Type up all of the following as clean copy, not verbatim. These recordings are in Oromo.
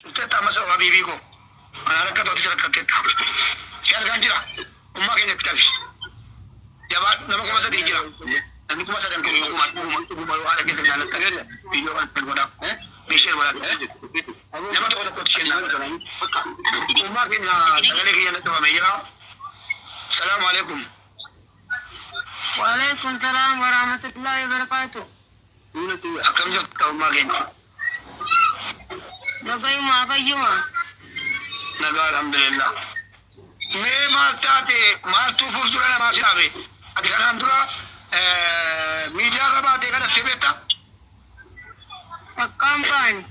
Tutta masa habibi ko. Ana rakata wati rakata. Siar ganjira. Umma kenya kitabi. Jaba nama kuma sa dijira. Nabi kuma sa kan kiri umma wala kita jala tagalla. Video kan tergoda. Bishir wala. Nama to ko tishin na kana. Umma kenya sagale kenya to amejira. Assalamu alaikum. Wa alaikum salam wa rahmatullahi wa barakatuh. Akam jokta umma kenya. Nagai ma kayyuma. Naga alhamdulillah. Me maltate maltu furtura ma sinabe. Adi kana dura media raba de kana tebeta. Akampani.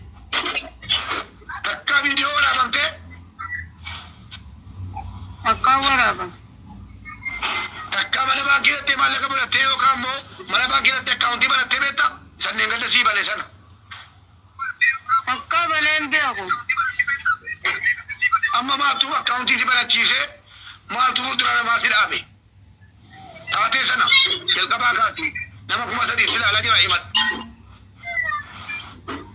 Takka video ora bante. Akawara ba. Takka mala ba kirate mala ka bala teo kamo mala ba kirate account bala tebeta. Sanne ngada si bale sana. Akka balen be ako. Amma ma tu account si bala chise mal tu furtura ma sinabe. Taate sana kel ka ba kati. Nama kuma sadi sila ala jira imat.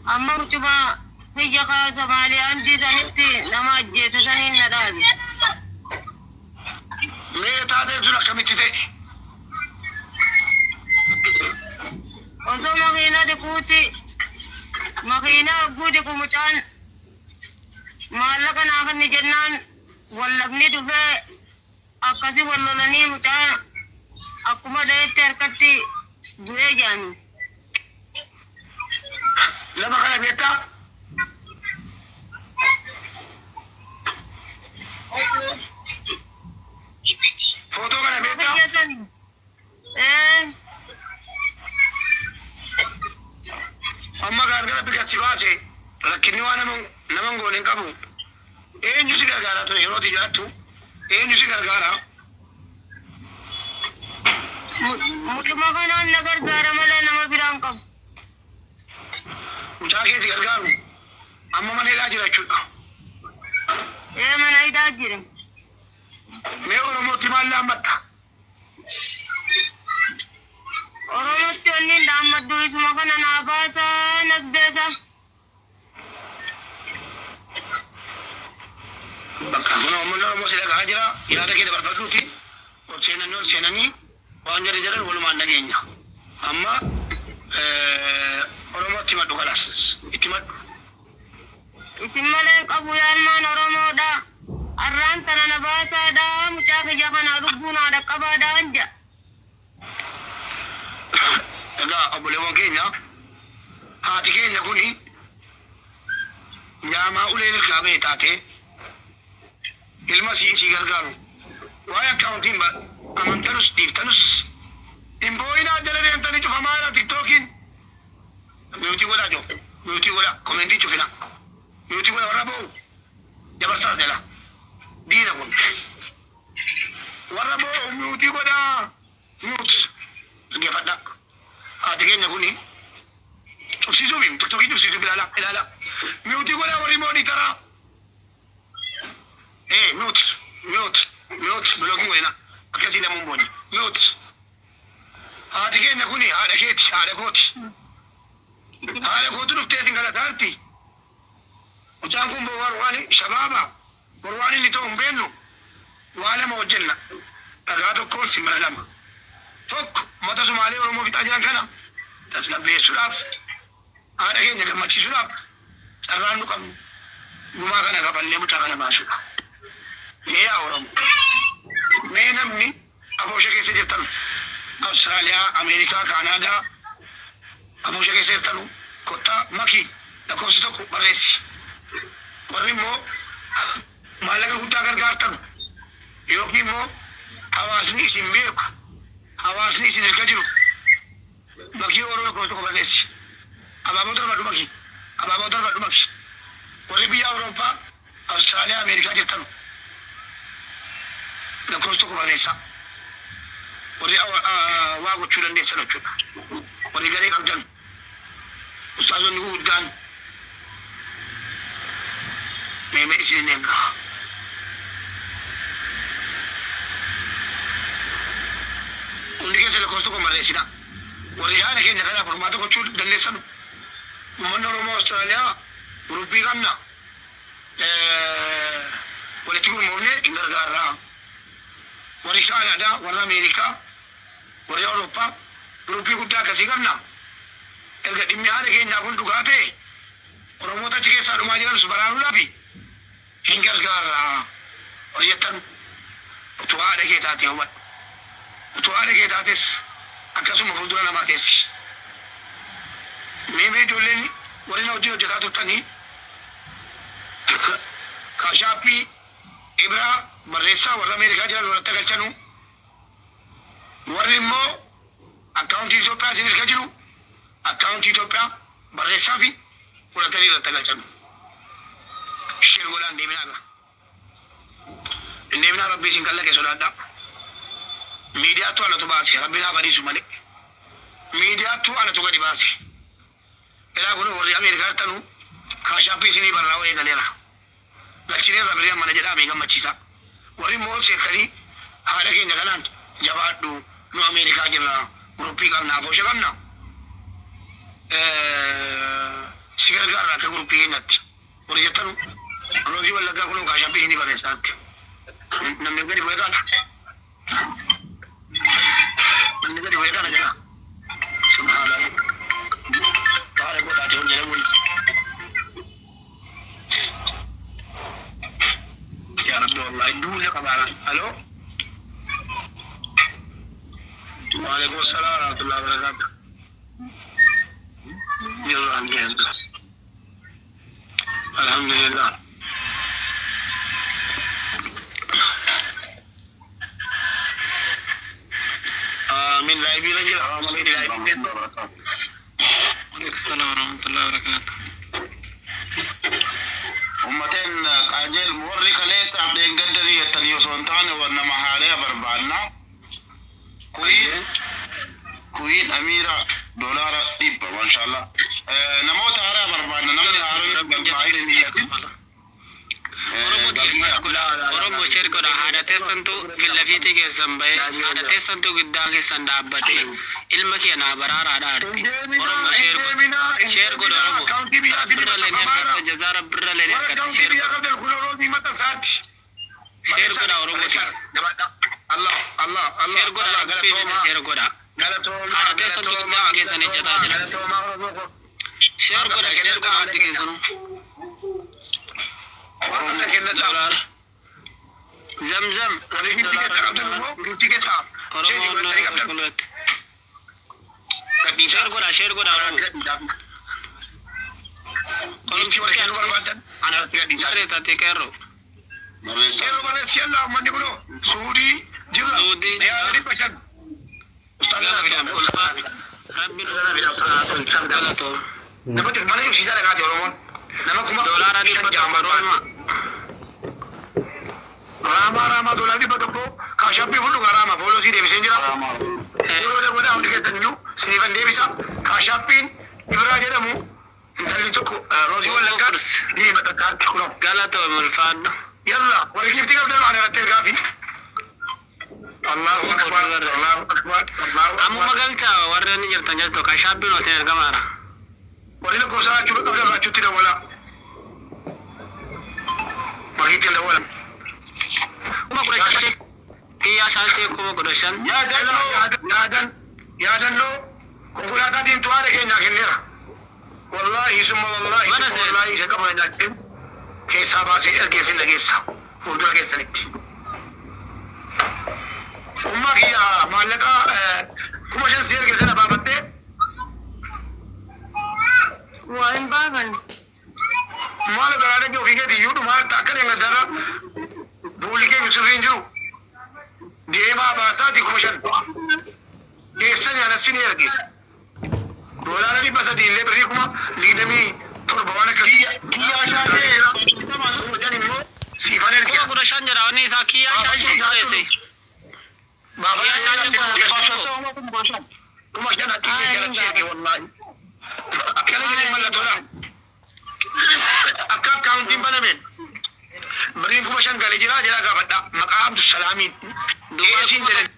Amma kutuba hiyya ka Somali andi sanitti nama ajjeesa sanin na dhaabi. Me taate sura kamiti te. Osoo makiina dikuuti makiina guuti kumucaan maallaqa naa kanni jennaan wallabni dhufee akkasi wallolanii mucaan akkuma dhayetti harkatti du'ee jaani. Lama kana beta. Foto kana beta. Amma gargara bika sibase lakini wana naman golen kabu. Eenyu si gargara to yeroo dijatu. Eenyu si gargara. Mutuma kanaan na gargaara malee nama biraan qabu. Mucaa keeti gargaaru. Amma mana hidhaa jira jechuudha. Mana hidhaa jire. Mee Oromootti maal laammatta? Oromootti wanni dhaammaddu isuma kana naa baasaa nas beesa. Bakka kun uummanni Oromoo si dhagaa jira. Yaada kee dabarfatuuti. Ol seenanii waan jedhe jedhan walumaan nageenya. Amma Oromootti maddu kalaas. Itti maddu. Isin malee qabu yaalmaan Oromoodha. Arraan tana na baasaadha. Mucaa kiyya kana lubbuun haadha qabaadha anja. Egaa obboleewwan keenya haati keenya kuni nyaamaa ulee milkaa ba'e taate ilma si gargaaru. Waa'ee akkaawuntiin amantanus dhiiftanus hin boo'inaa jala deemtanii cufamaadha tiktookiin. Miutii godhaa jiru. Miutii godhaa komentii cufina. Miutii godhaa warra boo'u dabarsaa jala. Diina kun warra boo'u miutii godhaa miut dhaggeeffadha. Haati keenya kuni cufsiisuu fi tiktookiin cufsiisuu ilaala. Miutii godhaa warri moodii taraa. Miut blookiin godhina akkasii namuun booni. Miut haati keenya kuni haadha keeti haadha kooti. Haadha kootu dhufteetiin galataarti. Mucaan kun warwaan shabaaba warwaan inni ta'u hin beeknu waa lama hojjenna. Dhagaa tokkoon simbira lama. Tokko mata Sumaalee Oromoo fixaa jiran kana tasgabbeessuudhaaf haadha keenya gammachiisuudhaaf carraan nu qabnu gumaa kana kafallee mucaa kana baasuudha. Mee yaa Oromoo. Mee namni aboosha keessa jirtan Awustiraaliyaa, Ameerikaa, Kaanaadaa aboosha keessa jirtan kottaa makii lakkoofsa tokko barreessi. Warri immoo maallaqa guddaa gargaartan yookiin immoo hawaasni isin beeku hawaasni isin erga jiru makii Oromoo lakkoofsa tokko barreessi. Abaaboo darbadhu makii abaaboo darbadhu makii warri biyya Awurooppaa, Awustiraaliyaa, Ameerikaa jirtan lakkoofsa tokko barreessaa. Warri waa gochuu dandeessan jechuudha. Warri garee qabdan ustaazonni guguddaan meeme isin eeggaa. Hundi keessa lakkoofsa tokko barreessina. Warri haala keenya kanaaf furmaata gochuu dandeessan uummanni Oromoo Awustiraaliyaa gurubbii qabna. warri Kaanadaa, warri Ameerikaa, warri Awurooppaa guruppii guddaa akkasii qabna. Erga dhimmi haala keenyaa kun dhugaa ta'e Oromoota achi keessaa dhumaa jiran baraaruudhaaf hin gargaarra. Hojjetan utuu haadha kee taate hubadhu. Utuu haadha kee taates akkasuma fuuldura namaa teessi. Mee ijoolleen warri na hojii hojjetaa turtanii kaashaappii Ibraa barreessaa warra Ameerikaa jiran walitti galchanu warri immoo akkaawuntii Itoophiyaa isin hirka jiru akkaawuntii Itoophiyaa barreessaa fi fudhatanii irratti galchanu. Sheer godhaan deeminaa bira. Deeminaa rabbii isin kallaqe sodaadhaa. Miidiyaattu anatu baase rabbiin haa badiisu malee. Miidiyaattu anatu gadi baase. Ilaa kun warri Ameerikaa hirtanu kaashaappii isinii barraa'uu eegaleera. Galchinee rabbiin mana jedhamee gammachiisa. Warri immoo seekkanii haadha keenya kanaan jabaadhu nu Ameerikaa jirra guruppii qabna afoosha qabna. Si gargaarra akka guruppii keenyatti. Warri jettanu roogii wallaggaa kunoo kaashaappii isinii barreessaatti. Namni gadi bu'ee qaala. Namni gadi bu'ee qaala jedha. Subhaanallah. Baala godhaate hon jedhamu. Ya Rabbi wallahi duule qabaara. Aloo. وعليكم السلام ورحمة الله وبركاته. يلا الحمد الحمد لله. من لاعبين رجل من لاعبين وعليكم السلام ورحمة الله وبركاته. أمتين قاجل مورك ليس عبدين قدري يتنيو سونتان ونما حاليا بربالنا كوين أميرة دولار ديبا ما شاء الله. نموت هارا بربالنا نمني هارا بالفايل نياتي Oromoo shirkoo haadha teessantu fillafiitii keessan bahee haadha teessantu giddaa keessan dhaabbatee ilma keenyaa baraaraadha arti. Oromoo shirkoo Oromoo birra leenii harkatti jazaa birra leenii harkatti shirkoo Oromoo shirkoo haadha teessantu giddaa keessan ejjataa jira. Shirkoo haadhi keessanuu. زمزم شير قول Rama dolar di bawah kaşapi bulu Rama follow sih dia bisa jira. Follow dia boleh ambil kita new Steven dia bisa kaşapin Ibra aja demu. Entah itu Rozi wala kan ni betul kan cukup. Galat tuh mulfan. Yalla, boleh kita tinggal dulu ada hotel kafi. Allahu Akbar, Allahu Akbar, Allahu Akbar. Amu magal cah warna ni jertanya tuh kaşapin masih ada kamera. Boleh nak kosa cukup tapi nak cuti dah wala. Bagi kita dah wala. Kuma kudashan iya shanse kuma kudashan ya danno konkolaataa diimtuu haadha keenyaa kenneera wallahi summa wallahi isa qaba nyaacheen keessaa baasee ergeessin dhageessa fuuldura keessanitti ummaa kiyya maallaqa 5,000 si ergeessin abaabattee waa hin baaban maal garaadha ofii keetii yuudhu maal akka deengaddaara Bulik yang Yusufin jiru dia mah bahasa di komisan biasanya anak sini lagi dolar ni bahasa di lebih kuma di demi turbawan ke kia shashe kita masuk hujan ini sifaner kia kuda shan jara ni tha kia shashe kaise baba ya shashe kumashan ati ke jara che wallahi akala ni malla dolar akka counting banamen Beriin kuma shan galee jira gaafadha maqaa Abdul Salaamiin dhiyeessiin jedhan.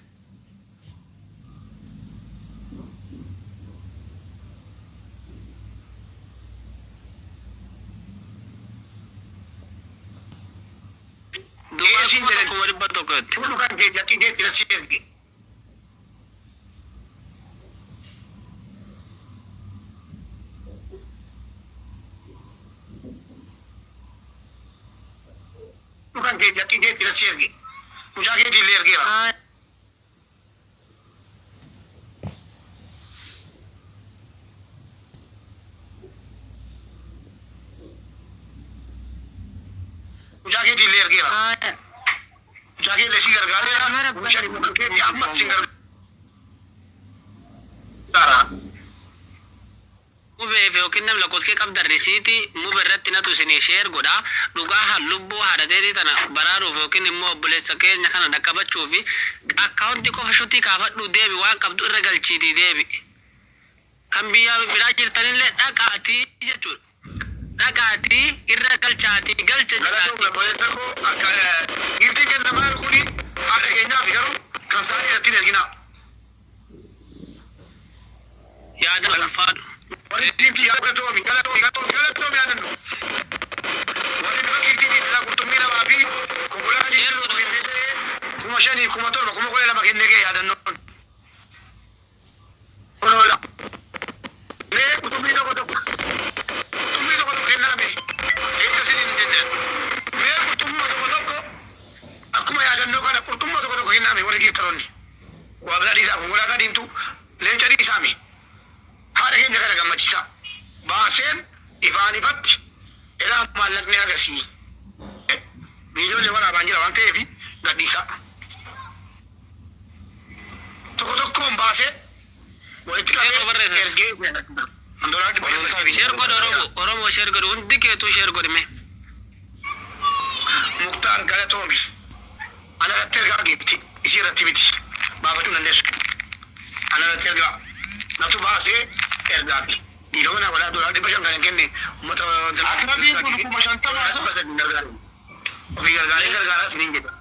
Duuba Siin kuma jedhan. tokko dhibba tokkotti. Kun kan kee jakkii kee sila si erge. Kun kan kee jakkii kee sila si erge. Mucaa keetii illee ergeera. Mucaa keetii illee ergeera. Mucaa kee illee si gargaareera. Mucaa keetii ammas si gargaara. Mubeef yookiin nam lakkoofsee qabdan risiitii mube irratti natu isinii sheer godha. Dhugaa lubbuu haadhateetii tana baraaruuf yookiin immoo obboleessa keenya kana dhaqqabachuuf akkaawuntii qofa shutii kaafadhu deebi waan qabdu irra galchiitii deebi. Kan biyya biraa jirtanillee dhaqaatii jechuudha. Dhaqaatii irra galchaatii galcha jedhaatii. Giftii kennamaan kuni haadha keenyaaf garuu kan isaan irratti hin erginaa. Yaada ulfaadhu. Warri giftii galatoomi yaadannu. Warri bifa giftii qurxummii namaa fi konkolaataa 5,000, 7,000, 12,000 kennee kee yaadannoon. Onoodha. Mee qurxummii tokko kenname. Eeggasiin hin jennaan. Mee qurxummii tokko akkuma yaadannoo kana qurxummii tokko kenname warri giftaroonni. Waa biraa dhiisaa konkolaataa diimtuu leenca dhiisaame. Haadha keenya kana gammachiisa. Baaseen ifaan ifatti ilaa maallaqni agarsiis. Miiliyoonni waraabaan jira waan ta'eef gadhiisa. Tokko tokkoon baasee walitti qabee ergee Sheer godha Oromoo sheer godha hundi keetuu sheer godhime. Muktaar galatoomi. Ana irratti ergaa geetti isii irratti miti. Baafachuu dandeessu. Ana irratti ergaa. Naftu baasee ergaa fi miiliyoona walaa doolaa 500 kan kenne uummata Akkabii kun 50 baasa. ofii gargaaree gargaaraas ni jedha.